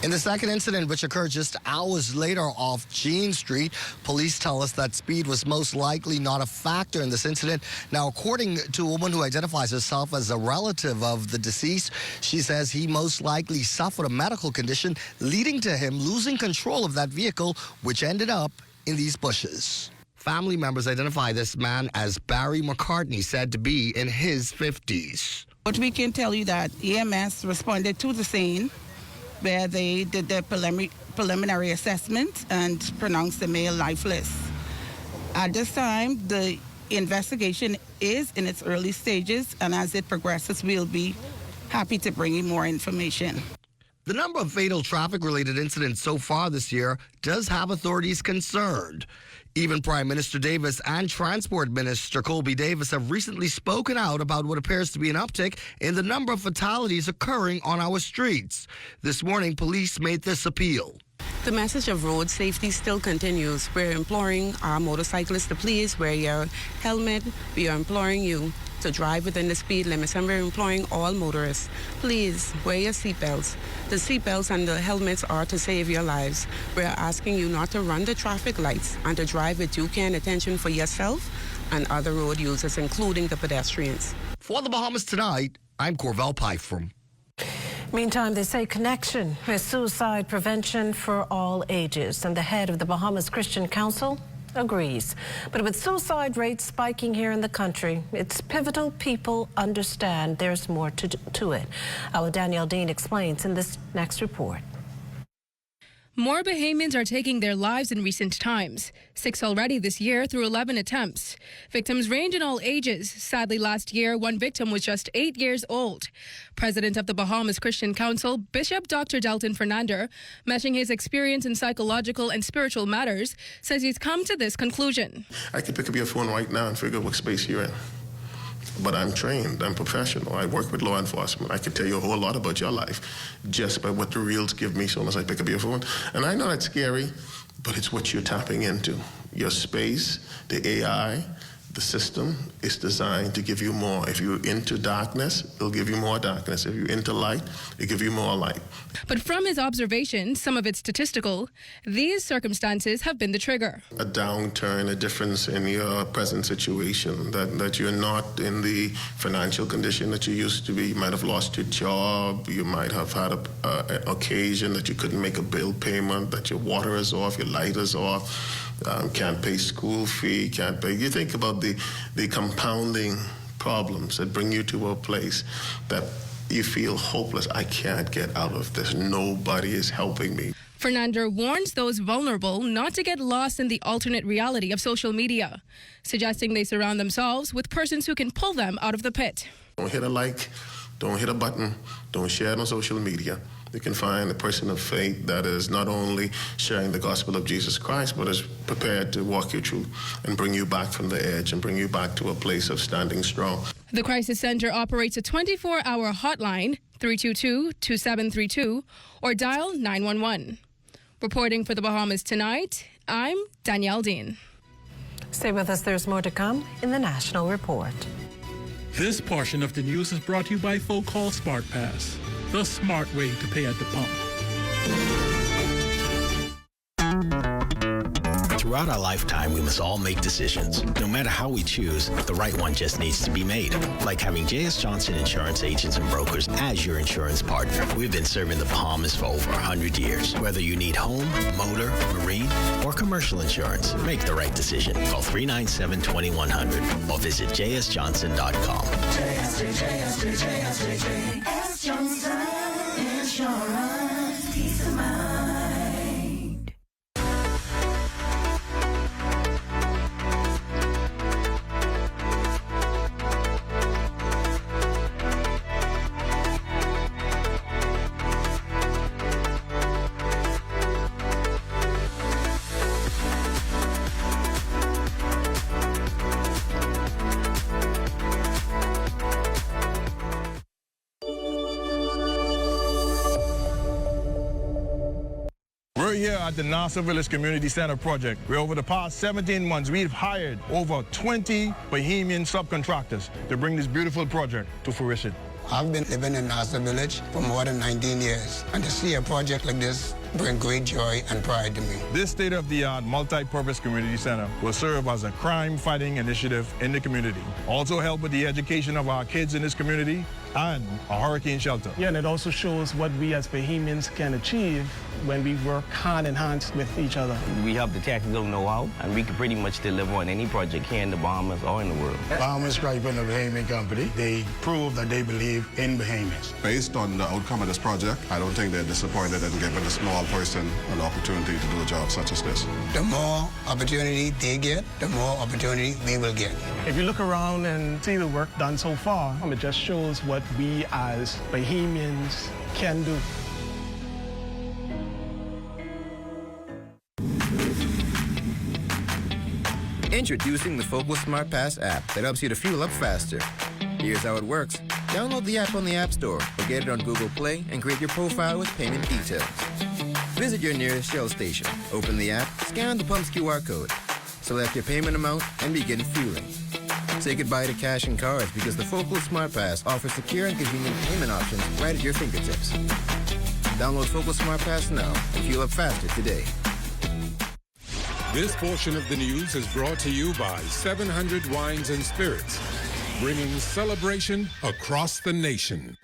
Speaker 2: In the second incident, which occurred just hours later off Jean Street, police tell us that speed was most likely not a factor in this incident. Now, according to a woman who identifies herself as a relative of the deceased, she says he most likely suffered a medical condition leading to him losing control of that vehicle, which ended up in these bushes. Family members identify this man as Barry McCartney, said to be in his 50s.
Speaker 6: But we can tell you that EMS responded to the scene, where they did their preliminary assessment and pronounced the male lifeless. At this time, the investigation is in its early stages, and as it progresses, we'll be happy to bring you more information.
Speaker 2: The number of fatal traffic-related incidents so far this year does have authorities concerned. Even Prime Minister Davis and Transport Minister Colby Davis have recently spoken out about what appears to be an uptick in the number of fatalities occurring on our streets. This morning, police made this appeal.
Speaker 5: The message of road safety still continues. We're imploring our motorcyclists to please wear your helmet. We are imploring you to drive within the speed limits, and we're imploring all motorists, please wear your seatbelts. The seatbelts and the helmets are to save your lives. We're asking you not to run the traffic lights and to drive with due care and attention for yourself and other road users, including the pedestrians.
Speaker 2: For the Bahamas Tonight, I'm Corvell Pyfrom.
Speaker 17: Meantime, they say connection with suicide prevention for all ages, and the head of the Bahamas Christian Council agrees. But with suicide rates spiking here in the country, it's pivotal people understand there's more to it. Our Danielle Dean explains in this next report.
Speaker 29: More Bahamians are taking their lives in recent times. 6 already this year through 11 attempts. Victims range in all ages. Sadly, last year, one victim was just 8 years old. President of the Bahamas Christian Council, Bishop Dr. Dalton Fernando, meshing his experience in psychological and spiritual matters, says he's come to this conclusion.
Speaker 9: I could pick up your phone right now and figure out what space you're in. But I'm trained, I'm professional, I work with law enforcement. I could tell you a whole lot about your life just by what the reels give me as soon as I pick up your phone. And I know that's scary, but it's what you're tapping into. Your space, the AI, the system is designed to give you more. If you're into darkness, it'll give you more darkness. If you're into light, it'll give you more light.
Speaker 29: But from his observations, some of it statistical, these circumstances have been the trigger.
Speaker 9: A downturn, a difference in your present situation, that you're not in the financial condition that you used to be. You might have lost your job. You might have had an occasion that you couldn't make a bill payment, that your water is off, your light is off. Can't pay school fee, can't pay. You think about the compounding problems that bring you to a place that you feel hopeless. I can't get out of this. Nobody is helping me.
Speaker 29: Fernando warns those vulnerable not to get lost in the alternate reality of social media, suggesting they surround themselves with persons who can pull them out of the pit.
Speaker 9: Don't hit a like, don't hit a button, don't share it on social media. You can find a person of faith that is not only sharing the gospel of Jesus Christ, but is prepared to walk you through and bring you back from the edge and bring you back to a place of standing strong.
Speaker 29: The Crisis Center operates a 24-hour hotline, 322-2732, or dial 911. Reporting for the Bahamas Tonight, I'm Danielle Dean.
Speaker 17: Stay with us. There's more to come in the National Report.
Speaker 10: This portion of the news is brought to you by Focall Smart Pass, the smart way to pay at the pump.
Speaker 1: Throughout our lifetime, we must all make decisions. No matter how we choose, the right one just needs to be made. Like having J.S. Johnson Insurance Agents and Brokers as your insurance partner. We've been serving the Bahamas for over 100 years. Whether you need home, motor, marine, or commercial insurance, make the right decision. Call 397-2100 or visit jsjohnson.com.
Speaker 3: JS Johnson Insurance. Peace of mind.
Speaker 11: We're here at the Nassau Village Community Center project, where over the past 17 months, we've hired over 20 Bahamian subcontractors to bring this beautiful project to fruition.
Speaker 12: I've been living in Nassau Village for more than 19 years, and to see a project like this bring great joy and pride to me.
Speaker 11: This state-of-the-art multi-purpose community center will serve as a crime-fighting initiative in the community. Also help with the education of our kids in this community and a hurricane shelter.
Speaker 8: Yeah, and it also shows what we as Bahamians can achieve when we work hand in hand with each other.
Speaker 13: We have the technical know-how, and we can pretty much deliver on any project here in the Bahamas or in the world.
Speaker 15: Bahamas Stripe and the Bahamian Company, they prove that they believe in Bahamians.
Speaker 18: Based on the outcome of this project, I don't think they're disappointed in giving a small person an opportunity to do a job such as this.
Speaker 12: The more opportunity they get, the more opportunity we will get.
Speaker 8: If you look around and see the work done so far, it just shows what we as Bahamians can do.
Speaker 19: Introducing the Focal Smart Pass app that helps you to fuel up faster. Here's how it works. Download the app on the App Store or get it on Google Play and create your profile with payment details. Visit your nearest Shell station, open the app, scan the pump's QR code, select your payment amount, and begin fueling. Say goodbye to cash and cards because the Focal Smart Pass offers secure and convenient payment options right at your fingertips. Download Focal Smart Pass now and fuel up faster today.
Speaker 16: This portion of the news is brought to you by 700 Wines and Spirits, bringing celebration across the nation.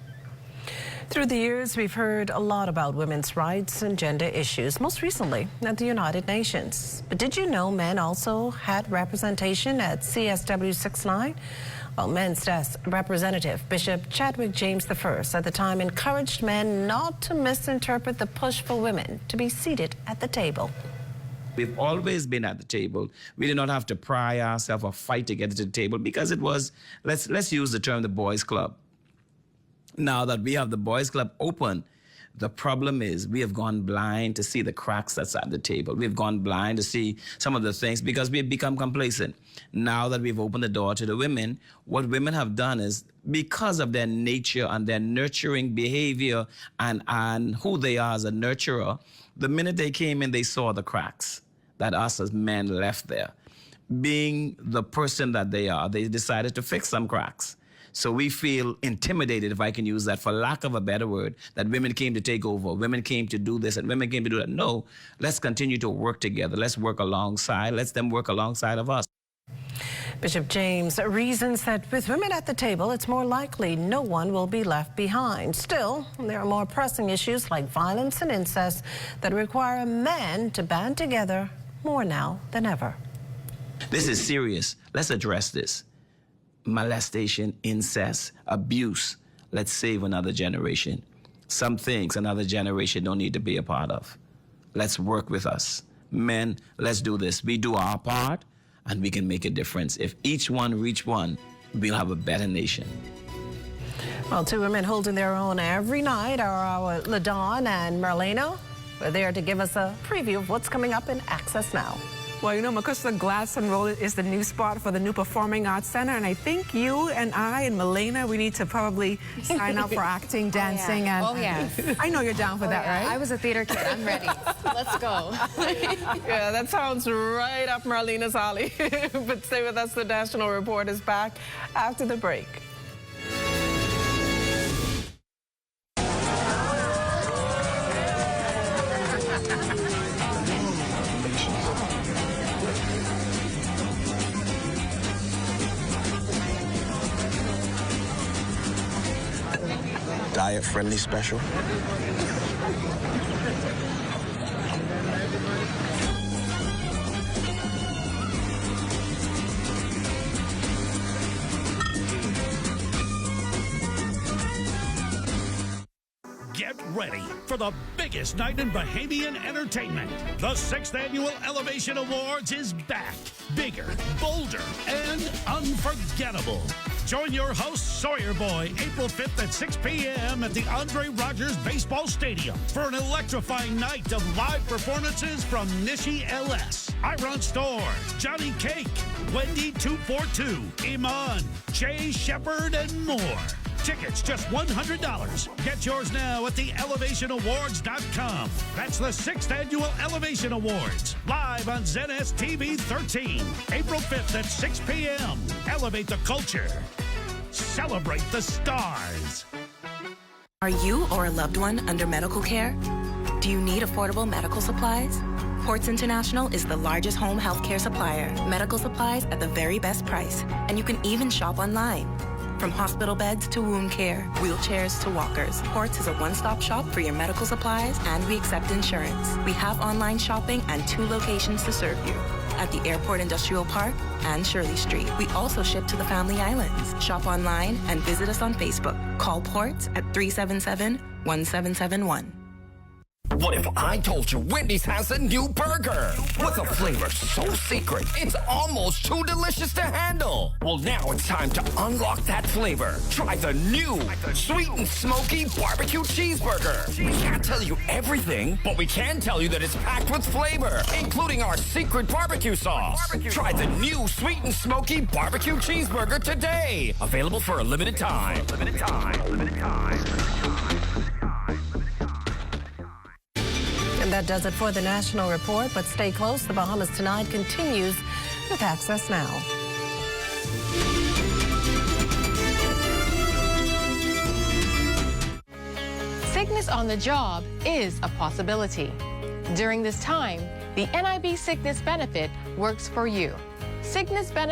Speaker 17: Through the years, we've heard a lot about women's rights and gender issues, most recently at the United Nations. But did you know men also had representation at CSW 69? Well, Men's Desk Representative Bishop Chadwick James I at the time encouraged men not to misinterpret the push for women to be seated at the table.
Speaker 13: We've always been at the table. We did not have to pry ourselves or fight to get to the table because it was, let's use the term the boys' club. Now that we have the boys' club open, the problem is we have gone blind to see the cracks that's at the table. We've gone blind to see some of the things because we've become complacent. Now that we've opened the door to the women, what women have done is, because of their nature and their nurturing behavior and who they are as a nurturer, the minute they came in, they saw the cracks that us as men left there. Being the person that they are, they decided to fix some cracks. So we feel intimidated, if I can use that, for lack of a better word, that women came to take over, women came to do this, and women came to do that. No, let's continue to work together. Let's work alongside. Let them work alongside of us.
Speaker 17: Bishop James reasons that with women at the table, it's more likely no one will be left behind. Still, there are more pressing issues like violence and incest that require men to band together more now than ever.
Speaker 13: This is serious. Let's address this. Molestation, incest, abuse. Let's save another generation. Some things another generation don't need to be a part of. Let's work with us. Men, let's do this. We do our part, and we can make a difference. If each one reach one, we'll have a better nation.
Speaker 17: Well, two women holding their own every night are our LaDawn and Marlena. We're there to give us a preview of what's coming up in Access Now.
Speaker 20: Well, you know, Makusa Gladstone Road is the new spot for the new Performing Arts Center, and I think you and I and Milena, we need to probably sign up for acting, dancing, and...
Speaker 22: Oh, yes.
Speaker 20: I know you're down for that,
Speaker 22: yeah.
Speaker 20: right?
Speaker 22: I was a theater kid. I'm ready. Let's go.
Speaker 20: Yeah, that sounds right up Marlena's alley. But stay with us. The National Report is back after the break.
Speaker 4: diet-friendly special.
Speaker 7: Get ready for the biggest night in Bahamian entertainment. The 6th Annual Elevation Awards is back. Bigger, bolder, and unforgettable. Join your host, Sawyer Boy, April 5th at 6 p.m. at the Andre Rogers Baseball Stadium for an electrifying night of live performances from Nishi LS, Iron Store, Johnny Cake, Wendy 242, Iman, Jay Shepard, and more. Tickets just $100. Get yours now at theelevationawards.com. That's the 6th Annual Elevation Awards, live on ZS TV 13, April 5th at 6 p.m. Elevate the culture. Celebrate the stars.
Speaker 14: Are you or a loved one under medical care? Do you need affordable medical supplies? Ports International is the largest home health care supplier. Medical supplies at the very best price. And you can even shop online. From hospital beds to wound care, wheelchairs to walkers, Ports is a one-stop shop for your medical supplies, and we accept insurance. We have online shopping and 2 locations to serve you, at the Airport Industrial Park and Shirley Street. We also ship to the Family Islands. Shop online and visit us on Facebook. Call Ports at 377-1771.
Speaker 21: What if I told you Wendy's has a new burger? With a flavor so secret, it's almost too delicious to handle. Well, now it's time to unlock that flavor. Try the new sweet and smoky barbecue cheeseburger. We can't tell you everything, but we can tell you that it's packed with flavor, including our secret barbecue sauce. Try the new sweet and smoky barbecue cheeseburger today. Available for a limited time.
Speaker 17: And that does it for the National Report, but stay close. The Bahamas Tonight continues with Access Now.
Speaker 22: Sickness on the job is a possibility. During this time, the NIB Sickness Benefit works for you. Sickness benefit